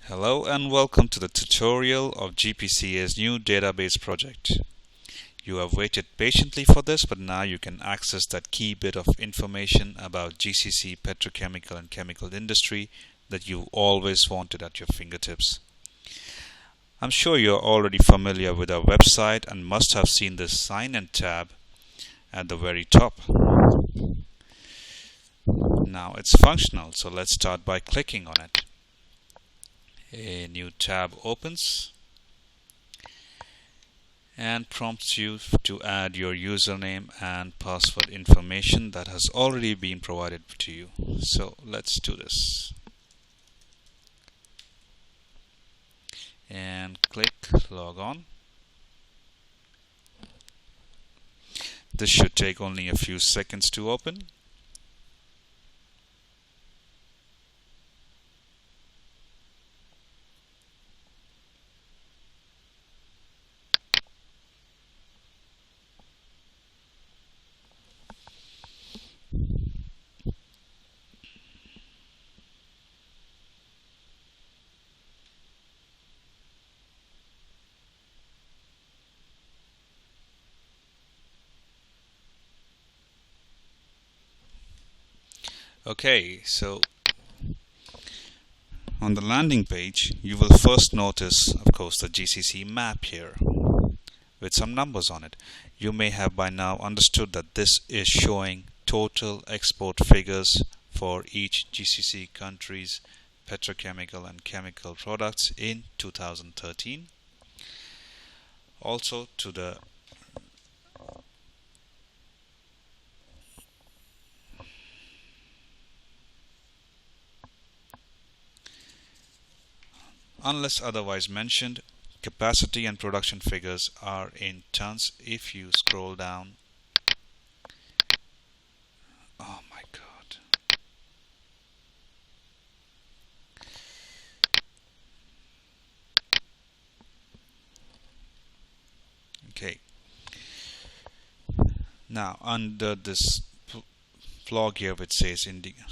Hello and welcome to the tutorial of GPCA's new database project. You have waited patiently for this, but now you can access that key bit of information about GCC, petrochemical and chemical industry that you always wanted at your fingertips. I'm sure you're already familiar with our website and must have seen this sign in tab at the very top. Now it's functional, so let's start by clicking on it. A new tab opens and prompts you to add your username and password information that has already been provided to you. So let's do this. And click log on. This should take only a few seconds to open. Okay, so on the landing page, you will first notice, of course, the GCC map here with some numbers on it. You may have by now understood that this is showing total export figures for each GCC country's petrochemical and chemical products in 2013. Also to the unless otherwise mentioned, capacity and production figures are in tons. If you scroll down, oh my god. Okay. Now under this blog here which says indicator,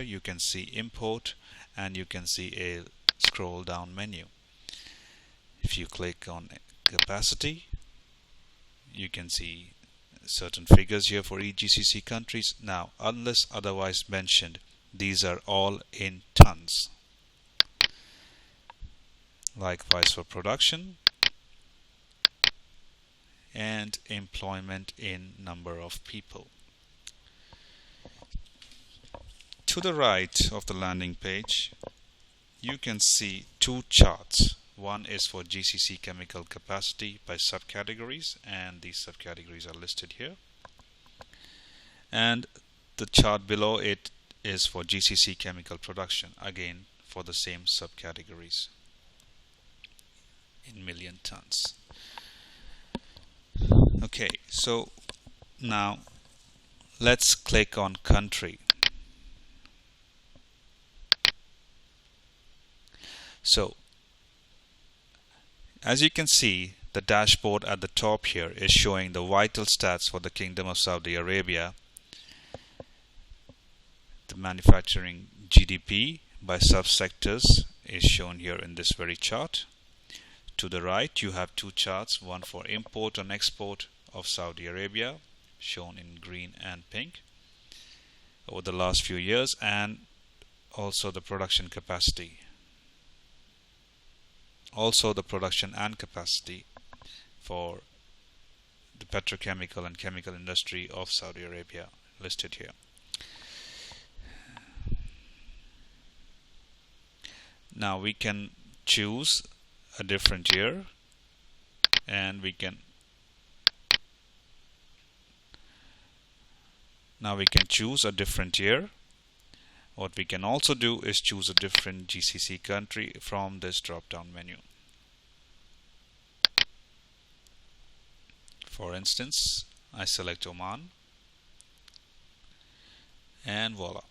you can see import and you can see a scroll down menu. If you click on capacity, you can see certain figures here for each GCC countries. Now, unless otherwise mentioned, these are all in tons. Likewise for production and employment in number of people. To the right of the landing page, you can see two charts. One is for GCC chemical capacity by subcategories, and these subcategories are listed here. And the chart below it is for GCC chemical production, again for the same subcategories in million tons. Okay, so now let's click on country. So as you can see, the dashboard at the top here is showing the vital stats for the Kingdom of Saudi Arabia. The manufacturing GDP by subsectors is shown here in this very chart. To the right, you have two charts, one for import and export of Saudi Arabia, shown in green and pink, over the last few years, and also the production capacity. Also the production and capacity for the petrochemical and chemical industry of Saudi Arabia listed here. Now we can choose a different year, and we can choose a different year. What we can also do is choose a different GCC country from this drop down menu. For instance, I select Oman, and voila.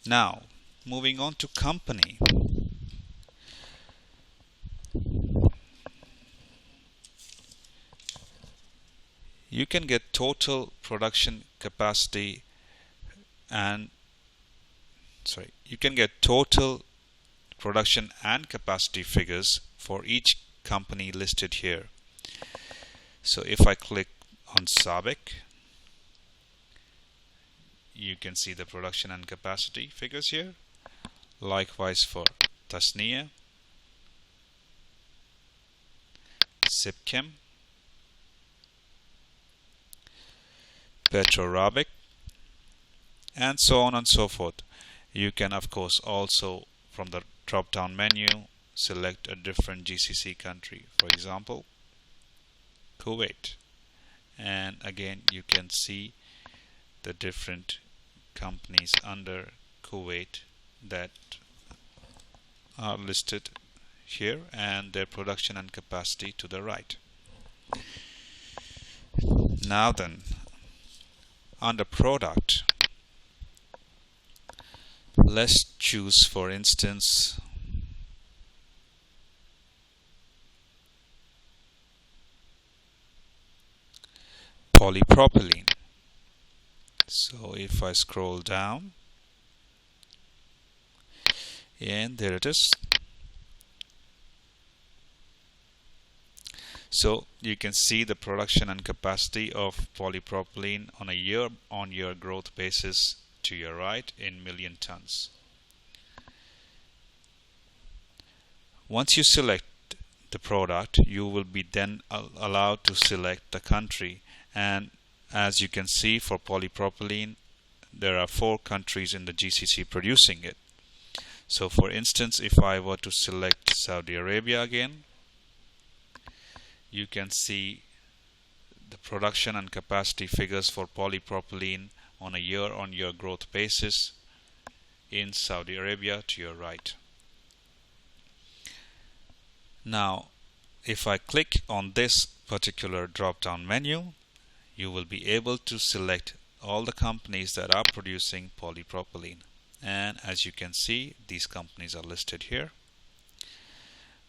Now moving on to company. You can get total production capacity and you can get total production and capacity figures for each company listed here. So if I click on SABIC, you can see the production and capacity figures here. Likewise for Tasnia, Sipchem, Petrochemicals, and so on and so forth. You can of course also from the drop down menu select a different GCC country, for example Kuwait, and again you can see the different companies under Kuwait that are listed here and their production and capacity to the right. Now then, under product, let's choose for instance polypropylene. So if I scroll down, and there it is. So you can see the production and capacity of polypropylene on a year-on-year growth basis to your right in million tons. Once you select the product, you will be then allowed to select the country, and as you can see for polypropylene there are 4 countries in the GCC producing it. So for instance, if I were to select Saudi Arabia again, you can see the production and capacity figures for polypropylene on a year-on-year growth basis in Saudi Arabia to your right. Now, if I click on this particular drop-down menu, you will be able to select all the companies that are producing polypropylene. And as you can see, these companies are listed here.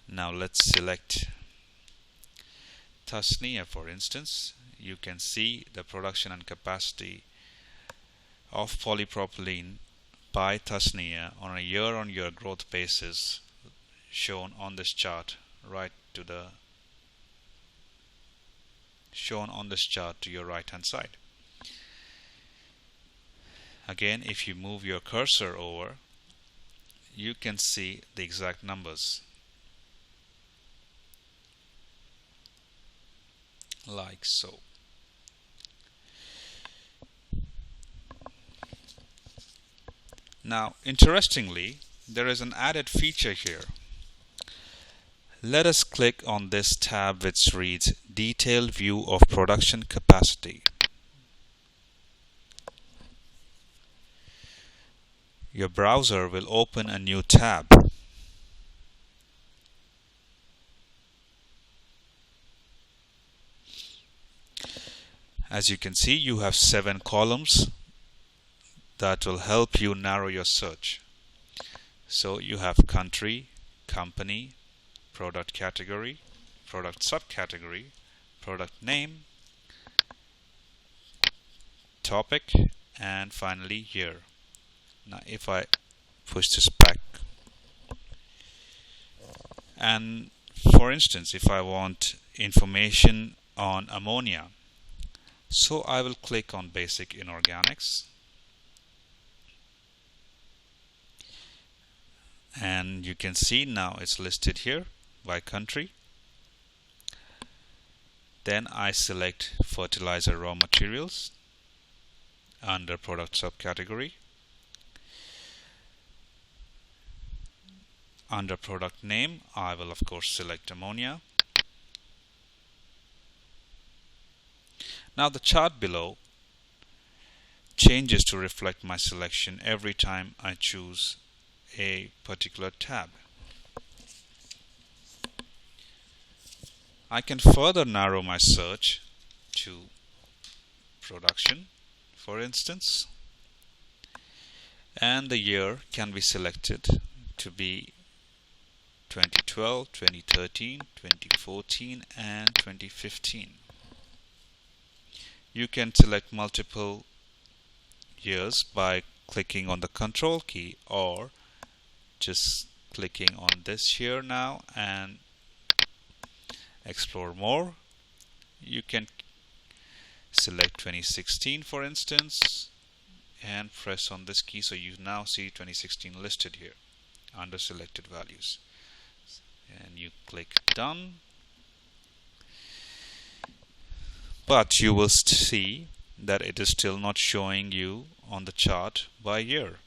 Now let's select Tasnia, for instance. You can see the production and capacity of polypropylene by Tasnia on a year-on-year growth basis shown on this chart to your right hand side. Again, if you move your cursor over, you can see the exact numbers like so. Now, interestingly, there is an added feature here. Let us click on this tab which reads Detailed View of Production Capacity. Your browser will open a new tab. As you can see, you have 7 columns that will help you narrow your search. So you have country, company, product category, product subcategory, product name, topic, and finally year. Now if I push this back, and for instance if I want information on ammonia, so I will click on basic inorganics, and you can see now it's listed here by country. Then I select fertilizer raw materials under product subcategory. Under product name, I will of course select ammonia. Now the chart below changes to reflect my selection every time I choose a particular tab. I can further narrow my search to production, for instance, and the year can be selected to be 2012, 2013, 2014 and 2015. You can select multiple years by clicking on the control key or just clicking on this here now and explore more. You can select 2016 for instance and press on this key, so you now see 2016 listed here under selected values, and you click done. But you will see that it is still not showing you on the chart by year.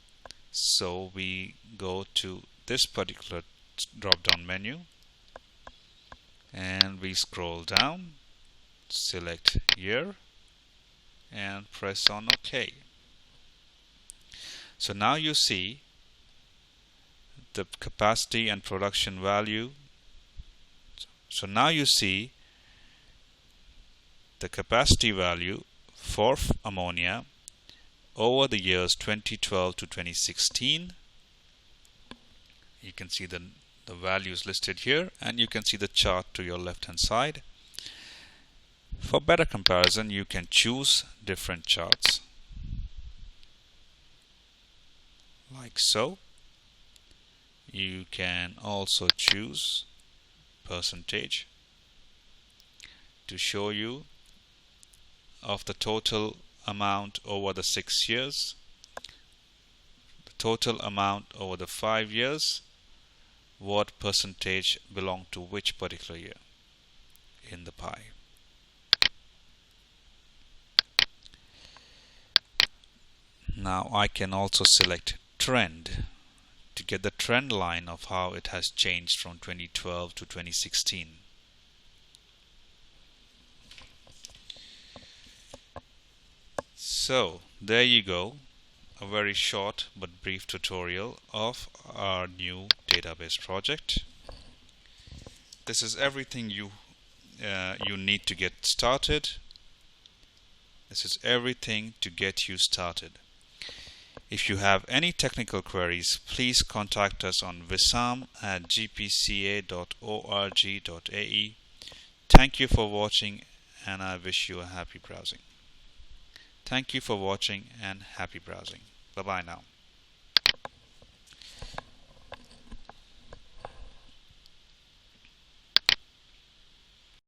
So we go to this particular drop down menu and we scroll down, select year and press on OK. So now you see the capacity and production value. So now you see the capacity value for ammonia over the years 2012 to 2016. You can see the values listed here, and you can see the chart to your left hand side. For better comparison, you can choose different charts like so. You can also choose percentage to show you of the total amount over the 6 years, the total amount over the 5 years, what percentage belong to which particular year in the pie. Now I can also select trend to get the trend line of how it has changed from 2012 to 2016. So there you go, a very short but brief tutorial of our new database project. This is everything you need to get started. This is everything to get you started. If you have any technical queries, please contact us on wissam@gpca.org.ae. Thank you for watching, and I wish you a happy browsing. Thank you for watching and happy browsing. Bye bye now.